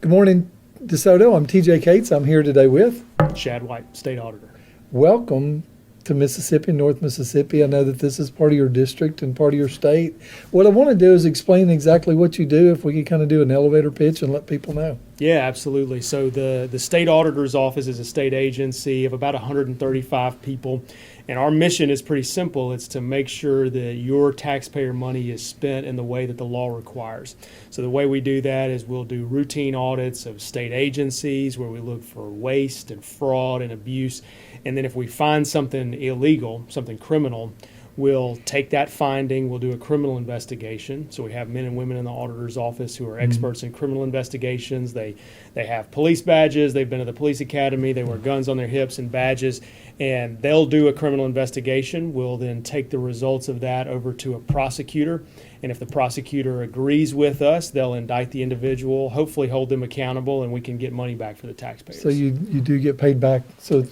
Good morning, DeSoto. I'm TJ Cates. I'm here today with Shad White, State Auditor. Welcome to Mississippi, North Mississippi. I know that this is part of your district and part of your state. What I want to do is explain exactly what you do, if we could kind of do an elevator pitch and let people know. Yeah, absolutely. So the State Auditor's Office is a state agency of about 135 people, and our mission is pretty simple. It's to make sure that your taxpayer money is spent in the way that the law requires. So the way we do that is we'll do routine audits of state agencies where we look for waste and fraud and abuse, and then if we find something illegal, something criminal, we'll take that finding, we'll do a criminal investigation. So we have men and women in the auditor's office who are experts in criminal investigations. They have police badges, they've been to the police academy, they wear guns on their hips and badges, and they'll do a criminal investigation. We'll then take the results of that over to a prosecutor, and if the prosecutor agrees with us, they'll indict the individual, hopefully hold them accountable, and we can get money back for the taxpayers. So you do get paid back. So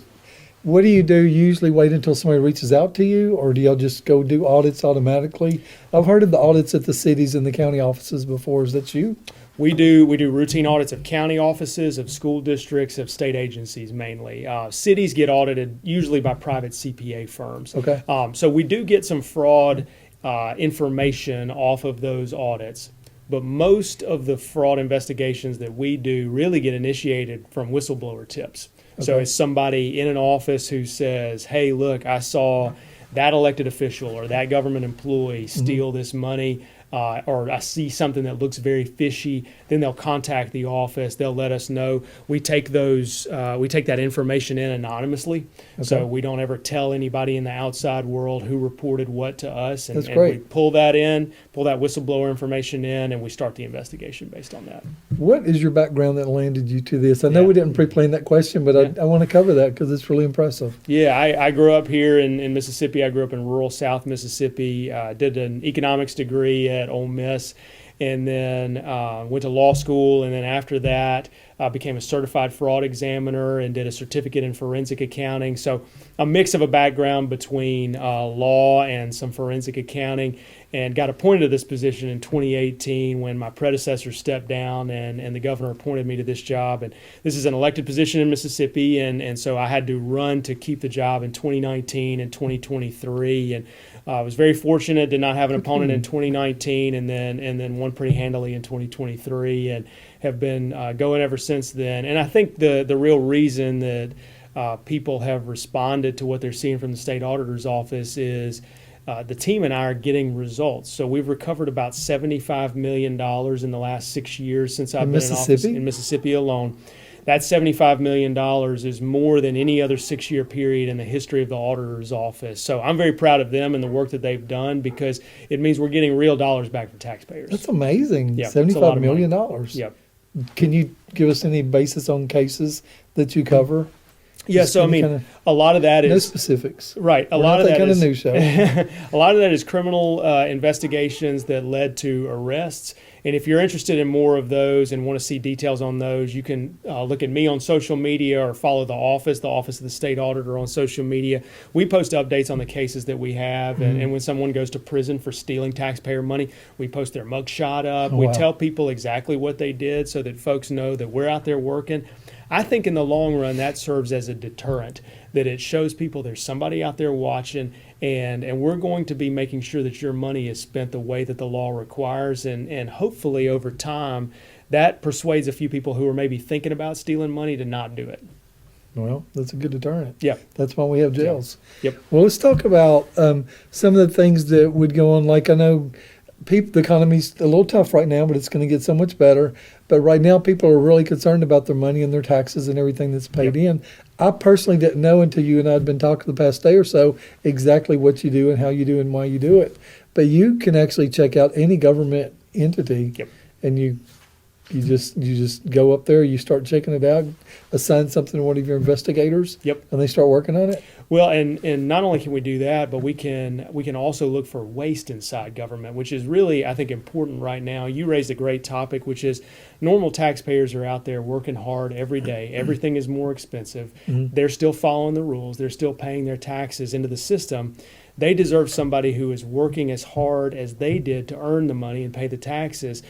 what do? You usually wait until somebody reaches out to you, or do y'all just go do audits automatically? I've heard of the audits at the cities and the county offices before. Is that you? We do routine audits of county offices, of school districts, of state agencies mainly. Cities get audited usually by private CPA firms. Okay. So we do get some fraud information off of those audits. But most of the fraud investigations that we do really get initiated from whistleblower tips. Okay. So it's somebody in an office who says, hey, look, I saw that elected official or that government employee steal this money, or I see something that looks very fishy. Then they'll contact the office. They'll let us know. We take that information in anonymously. Okay. So we don't ever tell anybody in the outside world who reported what to us. That's great. We pull that whistleblower information in, and we start the investigation based on that. What is your background that landed you to this? I know we didn't pre-plan that question, but I want to cover that because it's really impressive. Yeah, I grew up here in Mississippi. I grew up in rural South Mississippi. Did an economics degree at Ole Miss, and then went to law school, and then after that became a certified fraud examiner and did a certificate in forensic accounting. So a mix of a background between law and some forensic accounting, and got appointed to this position in 2018 when my predecessor stepped down and the governor appointed me to this job. And this is an elected position in Mississippi, and so I had to run to keep the job in 2019 and 2023. And I was very fortunate, did not have an opponent in 2019, and then won pretty handily in 2023, and have been going ever since then. And I think the real reason that people have responded to what they're seeing from the state auditor's office is the team and I are getting results. So we've recovered about $75 million in the last 6 years since I've been in office in Mississippi alone. That $75 million is more than any other 6-year period in the history of the auditor's office. So I'm very proud of them and the work that they've done, because it means we're getting real dollars back from taxpayers. That's amazing. Yeah, $75 million. Yep. Can you give us any basis on cases that you cover? Yeah, so I mean, a lot of that is no specifics, right? A lot of that kind of news show. A lot of that is criminal investigations that led to arrests. And if you're interested in more of those and want to see details on those, you can look at me on social media or follow the office of the state auditor on social media. We post updates on the cases that we have, and when someone goes to prison for stealing taxpayer money, we post their mugshot up. We tell people exactly what they did so that folks know that we're out there working. I think in the long run that serves as a deterrent, that it shows people there's somebody out there watching, and we're going to be making sure that your money is spent the way that the law requires, and hopefully over time that persuades a few people who are maybe thinking about stealing money to not do it. Well, that's a good deterrent. Yeah. That's why we have jails. Yep. Well, let's talk about some of the things that would go on. Like, I know the economy's a little tough right now, but it's going to get so much better. But right now, people are really concerned about their money and their taxes and everything that's paid in. I personally didn't know until you and I had been talking the past day or so exactly what you do and how you do and why you do it. But you can actually check out any government entity, and you just go up there, you start checking it out, assign something to one of your investigators, and they start working on it. Well, and not only can we do that, but we can also look for waste inside government, which is really, I think, important right now. You raised a great topic, which is normal taxpayers are out there working hard every day. Everything is more expensive. They're still following the rules. They're still paying their taxes into the system. They deserve somebody who is working as hard as they did to earn the money and pay the taxes,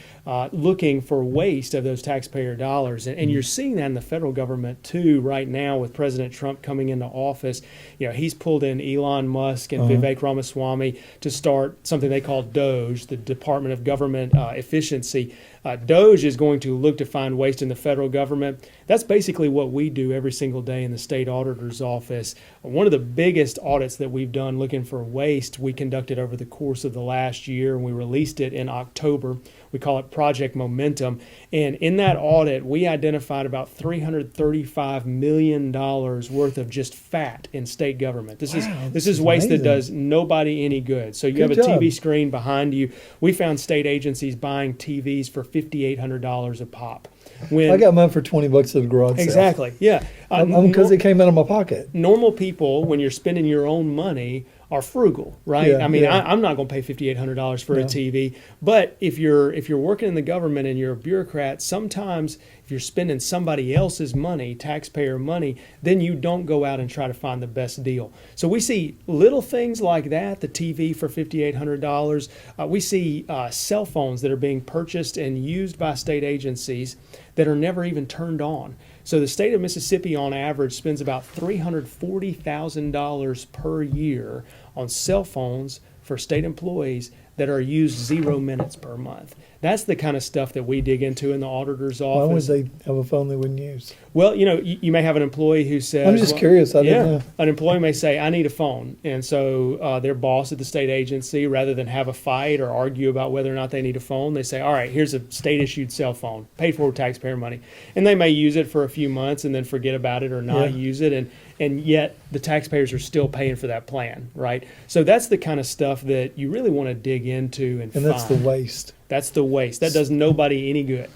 looking for waste of those taxpayer dollars. And you're seeing that in the federal government too right now with President Trump coming into office. He's pulled in Elon Musk and Vivek Ramaswamy to start something they call DOGE, the Department of Government Efficiency. DOGE is going to look to find waste in the federal government. That's basically what we do every single day in the state auditor's office. One of the biggest audits that we've done looking for waste we conducted over the course of the last year, and we released it in October. We call it Project Momentum. And in that audit, we identified about $335 million worth of just fat in state government. This is waste that does nobody any good. So you have a TV screen behind you. We found state agencies buying TVs for $5,800 a pop. I got mine for $20 at the garage sale. Exactly, yeah. Because it came out of my pocket. Normal people, when you're spending your own money, are frugal, right? Yeah, I'm not going to pay $5,800 for a TV. But if you're working in the government and you're a bureaucrat, sometimes if you're spending somebody else's money, taxpayer money, then you don't go out and try to find the best deal. So we see little things like that, the TV for $5,800. We see cell phones that are being purchased and used by state agencies that are never even turned on. So the state of Mississippi, on average, spends about $340,000 per year on cell phones for state employees that are used 0 minutes per month. That's the kind of stuff that we dig into in the auditor's office. Why would they have a phone they wouldn't use? Well, you may have an employee who says... I'm just curious. I didn't know. An employee may say, I need a phone. And so their boss at the state agency, rather than have a fight or argue about whether or not they need a phone, they say, all right, here's a state-issued cell phone, paid for with taxpayer money. And they may use it for a few months and then forget about it or not use it. And yet the taxpayers are still paying for that plan, right? So that's the kind of stuff that you really want to dig into and find. And that's the waste. That's the waste. That does nobody any good.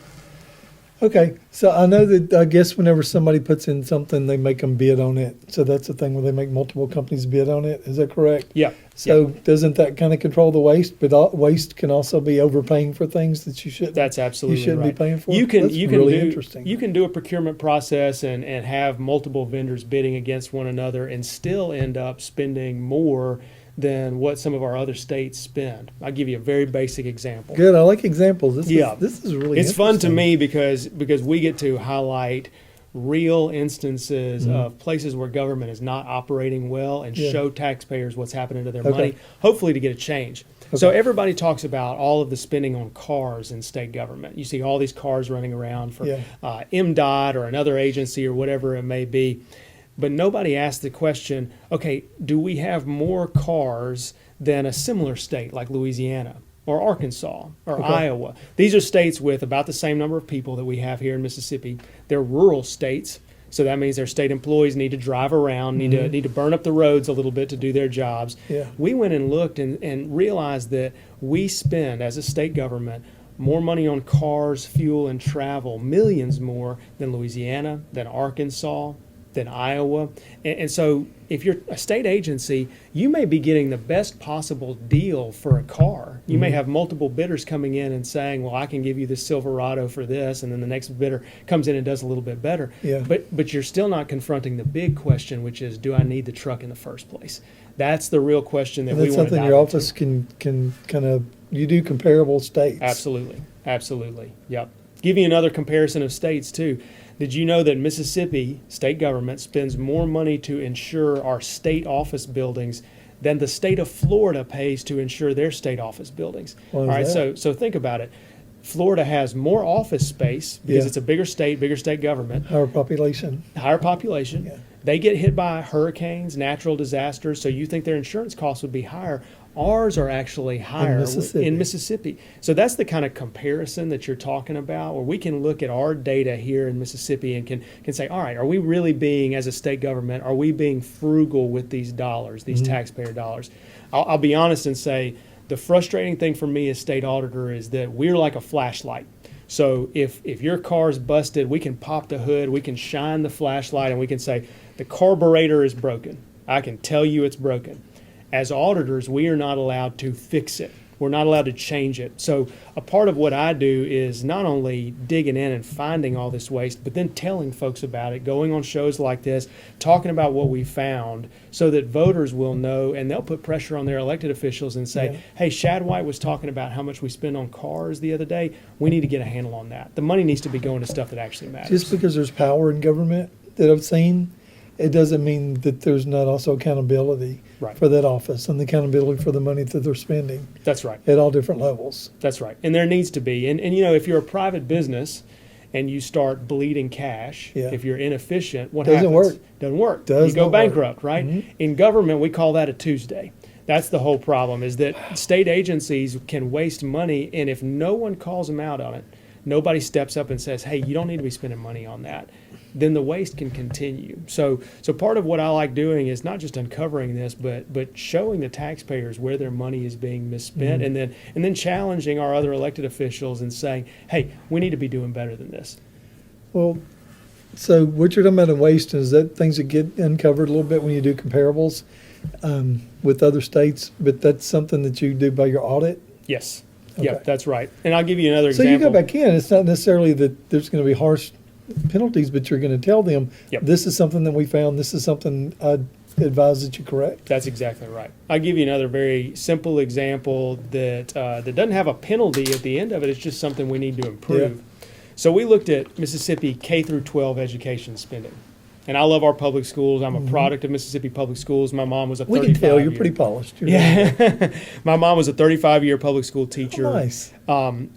Okay, so I know that I guess whenever somebody puts in something, they make them bid on it. So that's the thing where they make multiple companies bid on it. Is that correct? Yeah. So doesn't that kind of control the waste? But waste can also be overpaying for things that you shouldn't. That's absolutely you shouldn't right. be paying for. You can really do interesting. You can do a procurement process and have multiple vendors bidding against one another and still end up spending more than what some of our other states spend. I'll give you a very basic example. Good. I like examples. This is really It's fun to interesting. me because we get to highlight real instances of places where government is not operating well and show taxpayers what's happening to their money, hopefully to get a change. Okay. So everybody talks about all of the spending on cars in state government. You see all these cars running around for MDOT or another agency or whatever it may be. But nobody asked the question, okay, do we have more cars than a similar state like Louisiana or Arkansas or Iowa? These are states with about the same number of people that we have here in Mississippi. They're rural states, so that means their state employees need to drive around, need to burn up the roads a little bit to do their jobs. Yeah. We went and looked and realized that we spend, as a state government, more money on cars, fuel, and travel, millions more than Louisiana, than Arkansas, than Iowa. And so if you're a state agency, you may be getting the best possible deal for a car. You may have multiple bidders coming in and saying, well, I can give you this Silverado for this, and then the next bidder comes in and does a little bit better. Yeah. But you're still not confronting the big question, which is, do I need the truck in the first place? That's the real question that we want to dive into. That's something your office can kind of, you do comparable states. Absolutely. Yep. Give you another comparison of states too. Did you know that Mississippi state government spends more money to insure our state office buildings than the state of Florida pays to insure their state office buildings? All right, so think about it. Florida has more office space because it's a bigger state government. Higher population. Yeah. They get hit by hurricanes, natural disasters, so you think their insurance costs would be higher. Ours are actually higher in Mississippi. So that's the kind of comparison that you're talking about, where we can look at our data here in Mississippi and can say, all right, are we really being, as a state government, are we being frugal with these dollars, these taxpayer dollars? I'll be honest and say the frustrating thing for me as state auditor is that we're like a flashlight. So if your car's busted, we can pop the hood, we can shine the flashlight, and we can say, the carburetor is broken. I can tell you it's broken. As auditors, we are not allowed to fix it. We're not allowed to change it. So a part of what I do is not only digging in and finding all this waste, but then telling folks about it, going on shows like this, talking about what we found so that voters will know, and they'll put pressure on their elected officials and say, hey, Shad White was talking about how much we spend on cars the other day. We need to get a handle on that. The money needs to be going to stuff that actually matters. Just because there's power in government that I've seen, it doesn't mean that there's not also accountability for that office and the accountability for the money that they're spending. That's right. At all different levels. That's right. And there needs to be. And you know, if you're a private business and you start bleeding cash, if you're inefficient, what happens? Doesn't work. You go bankrupt, right? Mm-hmm. In government, we call that a Tuesday. That's the whole problem, is that state agencies can waste money, and if no one calls them out on it, nobody steps up and says, hey, you don't need to be spending money on that, then the waste can continue. So part of what I like doing is not just uncovering this, but showing the taxpayers where their money is being misspent, and then challenging our other elected officials and saying, hey, we need to be doing better than this. Well, so what you're talking about in waste, is that things that get uncovered a little bit when you do comparables with other states, but that's something that you do by your audit? Yes. Okay. Yeah, that's right. And I'll give you another example. So you go back in. It's not necessarily that there's going to be harsh penalties, but you're going to tell them, this is something that we found, this is something I advise that you correct. That's exactly right. I'll give you another very simple example that doesn't have a penalty at the end of it. It's just something we need to improve. Yeah. So we looked at Mississippi K through 12 education spending. And I love our public schools. I'm a product of Mississippi public schools. My mom was a 35-year. We can tell you're pretty polished. My mom was a 35-year public school teacher. Oh, nice.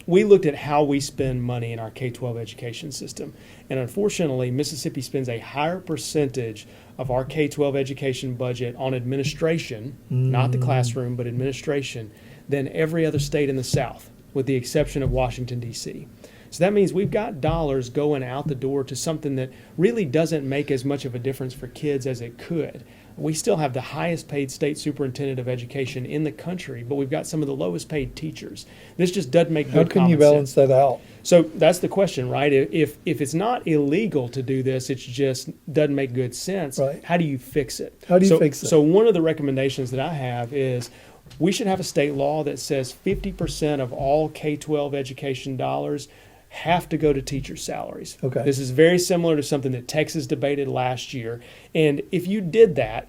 We looked at how we spend money in our K-12 education system. And unfortunately, Mississippi spends a higher percentage of our K-12 education budget on administration, not the classroom, but administration, than every other state in the South, with the exception of Washington, D.C. So that means we've got dollars going out the door to something that really doesn't make as much of a difference for kids as it could. We still have the highest paid state superintendent of education in the country, but we've got some of the lowest paid teachers. This just doesn't make good common sense. How can you balance that out? So that's the question, right? If it's not illegal to do this, it just doesn't make good sense. Right. How do you fix it? How do you fix it? So one of the recommendations that I have is we should have a state law that says 50% of all K-12 education dollars have to go to teacher salaries. Okay. This is very similar to something that Texas debated last year. And if you did that,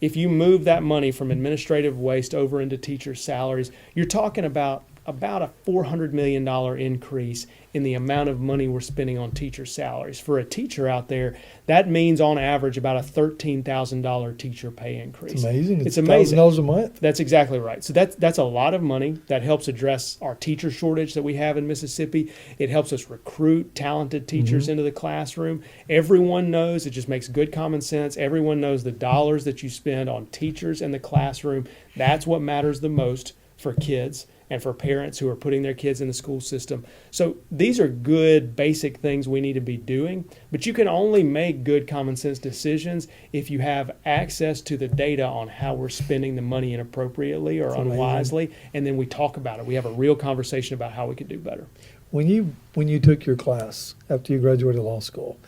if you move that money from administrative waste over into teacher salaries, you're talking about a $400 million increase in the amount of money we're spending on teacher salaries. For a teacher out there, that means on average about a $13,000 teacher pay increase. It's amazing. It's amazing. $1,000 a month. That's exactly right. So that's a lot of money. That helps address our teacher shortage that we have in Mississippi. It helps us recruit talented teachers into the classroom. Everyone knows, it just makes good common sense. Everyone knows the dollars that you spend on teachers in the classroom, that's what matters the most for kids and for parents who are putting their kids in the school system. So these are good basic things we need to be doing, but you can only make good common sense decisions if you have access to the data on how we're spending the money inappropriately or unwisely, and then we talk about it. We have a real conversation about how we could do better. When you took your class after you graduated law school,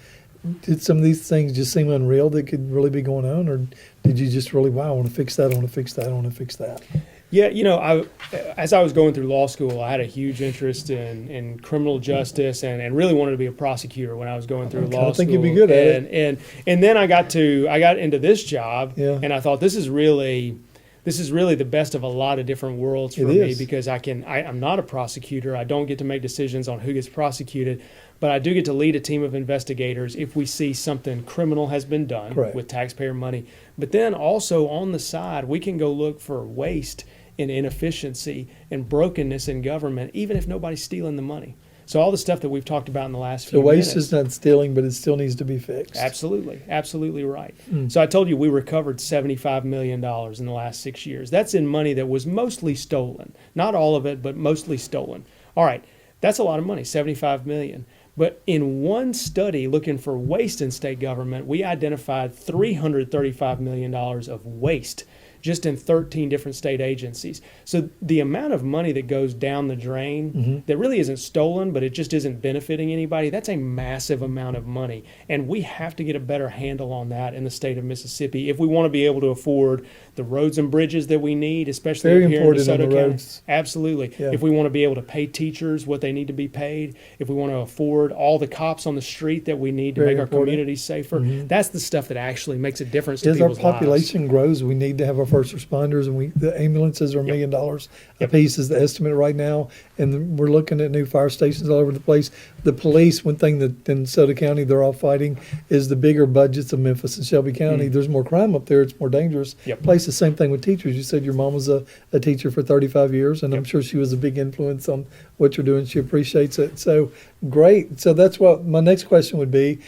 did some of these things just seem unreal that could really be going on, or did you just really, wow, I want to fix that, I want to fix that, I want to fix that? Yeah, you know, as I was going through law school, I had a huge interest in criminal justice and really wanted to be a prosecutor when I was going through law school. I think you'd be good at it. And then I got into this job, and I thought this is really the best of a lot of different worlds for me, because I'm not a prosecutor. I don't get to make decisions on who gets prosecuted, but I do get to lead a team of investigators if we see something criminal has been done with taxpayer money. But then also on the side, we can go look for waste and inefficiency and brokenness in government, even if nobody's stealing the money. So all the stuff that we've talked about in the last few minutes. So waste is not stealing, but it still needs to be fixed. Absolutely. Absolutely right. So I told you we recovered $75 million in the last 6 years. That's in money that was mostly stolen. Not all of it, but mostly stolen. All right. That's a lot of money, $75 million. But in one study looking for waste in state government, we identified $335 million of waste just in 13 different state agencies. So the amount of money that goes down the drain that really isn't stolen, but it just isn't benefiting anybody, that's a massive amount of money. And we have to get a better handle on that in the state of Mississippi if we want to be able to afford the roads and bridges that we need, especially Very up here in important DeSoto on the County. roads. Absolutely. Yeah. If we want to be able to pay teachers what they need to be paid, if we want to afford all the cops on the street that we need to Very make our important. communities safer, that's the stuff that actually makes a difference to As our people's lives. population grows, we need to have our first responders, and the ambulances are $1 million a piece is the estimate right now, and we're looking at new fire stations all over the place. The police, one thing that in DeSoto County they're all fighting is the bigger budgets of Memphis and Shelby County. There's more crime up there; it's more dangerous. Place the same thing with teachers. You said your mom was a teacher for 35 years, and I'm sure she was a big influence on what you're doing. She appreciates it. So great. So that's what my next question would be.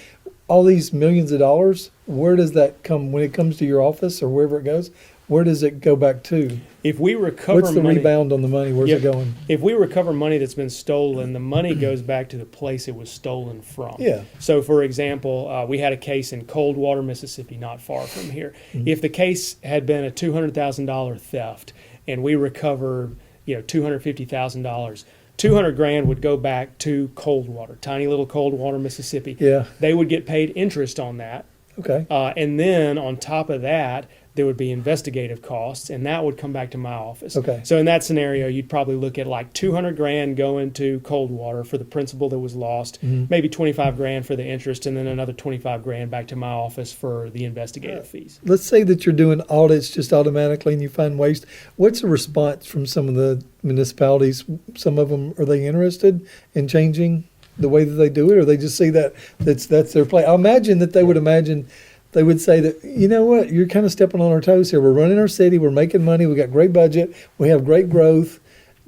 All these millions of dollars, where does that come when it comes to your office or wherever it goes? Where does it go back to? If we recover What's the money, rebound on the money? Where's it going? if we recover money that's been stolen, the money goes back to the place it was stolen from. Yeah. So, for example, we had a case in Coldwater, Mississippi, not far from here. If the case had been a $200,000 theft and we recovered, $250,000, 200 grand would go back to Coldwater, tiny little Coldwater, Mississippi. Yeah. They would get paid interest on that. Okay. And then on top of that, there would be investigative costs, and that would come back to my office. Okay. So in that scenario, you'd probably look at like 200 grand going to Coldwater for the principal that was lost, maybe 25 grand for the interest, and then another 25 grand back to my office for the investigative fees. Let's say that you're doing audits just automatically and you find waste. What's the response from some of the municipalities? Some of them, are they interested in changing the way that they do it, or they just see that that's their play? I imagine that they would say that, you know what, you're kind of stepping on our toes here. We're running our city. We're making money. We got great budget. We have great growth.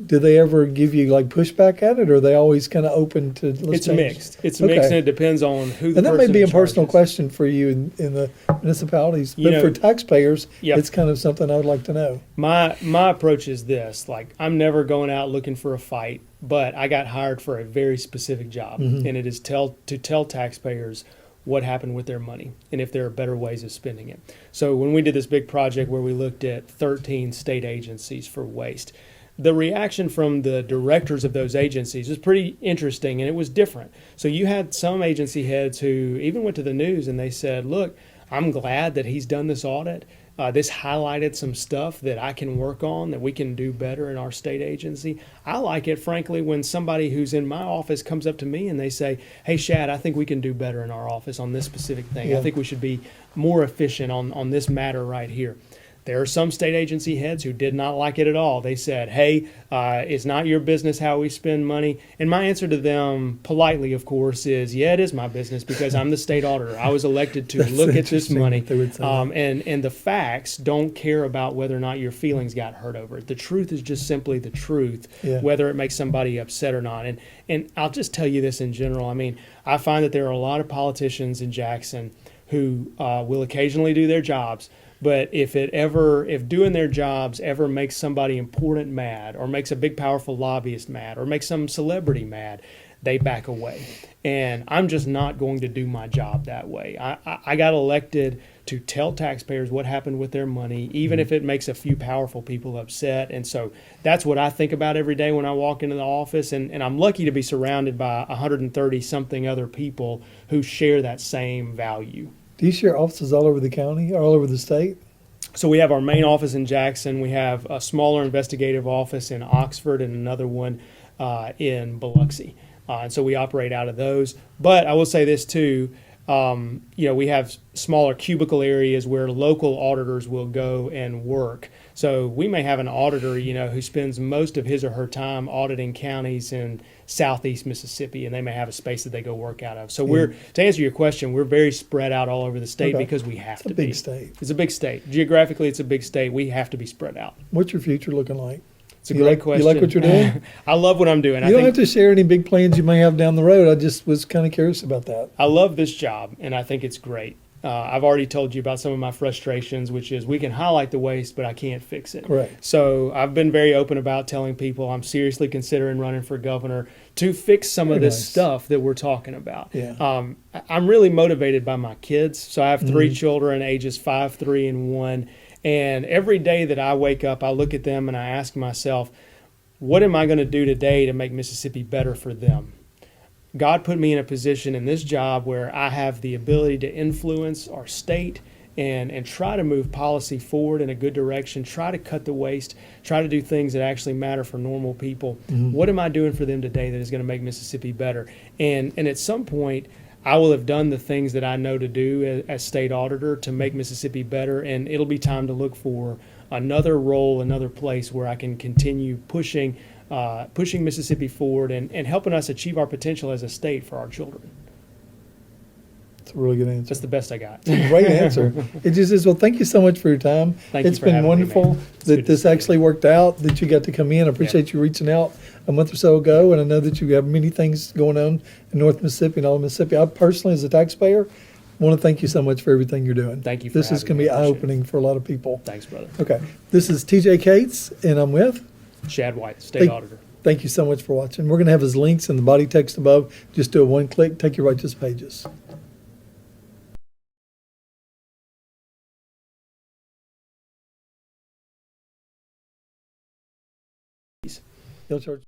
Do they ever give you like pushback at it, or are they always kind of open to? It's mixed. It's mixed, and it depends on who. And that may be a personal is. question for you in the municipalities, but for taxpayers, it's kind of something I would like to know. My approach is this: like, I'm never going out looking for a fight, but I got hired for a very specific job, and it is to tell taxpayers what happened with their money and if there are better ways of spending it. So when we did this big project where we looked at 13 state agencies for waste, the reaction from the directors of those agencies was pretty interesting, and it was different. So you had some agency heads who even went to the news and they said, look, I'm glad that he's done this audit. This highlighted some stuff that I can work on, that we can do better in our state agency. I like it, frankly, when somebody who's in my office comes up to me and they say, hey, Shad, I think we can do better in our office on this specific thing. Yeah. I think we should be more efficient on this matter right here. There are some state agency heads who did not like it at all. They said, hey, it's not your business how we spend money. And my answer to them, politely, of course, is, yeah, it is my business because I'm the state auditor. I was elected to look at this money. They would say that. And the facts don't care about whether or not your feelings got hurt over it. The truth is just simply the truth, whether it makes somebody upset or not. And I'll just tell you this in general. I mean, I find that there are a lot of politicians in Jackson who will occasionally do their jobs, but if doing their jobs ever makes somebody important mad, or makes a big powerful lobbyist mad, or makes some celebrity mad, they back away. And I'm just not going to do my job that way. I got elected to tell taxpayers what happened with their money, even if it makes a few powerful people upset. And so that's what I think about every day when I walk into the office. And I'm lucky to be surrounded by 130-something other people who share that same value. Do you share offices all over the county or all over the state? So we have our main office in Jackson. We have a smaller investigative office in Oxford and another one in Biloxi. And so we operate out of those. But I will say this too, we have smaller cubicle areas where local auditors will go and work. So we may have an auditor, who spends most of his or her time auditing counties in southeast Mississippi, and they may have a space that they go work out of. So to answer your question, we're very spread out all over the state because we have to be. It's a big state. It's a big state. Geographically, it's a big state. We have to be spread out. What's your future looking like? It's a great question. You like what you're doing? I love what I'm doing. You don't have to share any big plans you may have down the road. I just was kind of curious about that. I love this job, and I think it's great. I've already told you about some of my frustrations, which is we can highlight the waste, but I can't fix it. Correct. So I've been very open about telling people I'm seriously considering running for governor to fix some of this stuff that we're talking about. Yeah. I'm really motivated by my kids. So I have three children, ages 5, 3, and 1. And every day that I wake up, I look at them and I ask myself, what am I going to do today to make Mississippi better for them? God put me in a position in this job where I have the ability to influence our state and try to move policy forward in a good direction, try to cut the waste, try to do things that actually matter for normal people. What am I doing for them today that is going to make Mississippi better? And at some point, I will have done the things that I know to do as state auditor to make Mississippi better, and it'll be time to look for another role, another place where I can continue pushing Mississippi forward and helping us achieve our potential as a state for our children. That's a really good answer. That's the best I got. Great answer. It just is. Well, thank you so much for your time. Thank you It's for been having me, wonderful man. It's good that to this see you. actually worked out, that you got to come in. I appreciate you reaching out a month or so ago, and I know that you have many things going on in North Mississippi and all of Mississippi. I personally, as a taxpayer, want to thank you so much for everything you're doing. Thank you for This is having going to me. be I appreciate eye-opening for a lot of people. Thanks, brother. Okay. This is TJ Cates, and I'm with. Shad White, state Thank- auditor. Thank you so much for watching. We're going to have his links in the body text above. Just do a one click, take you right to his pages. They'll charge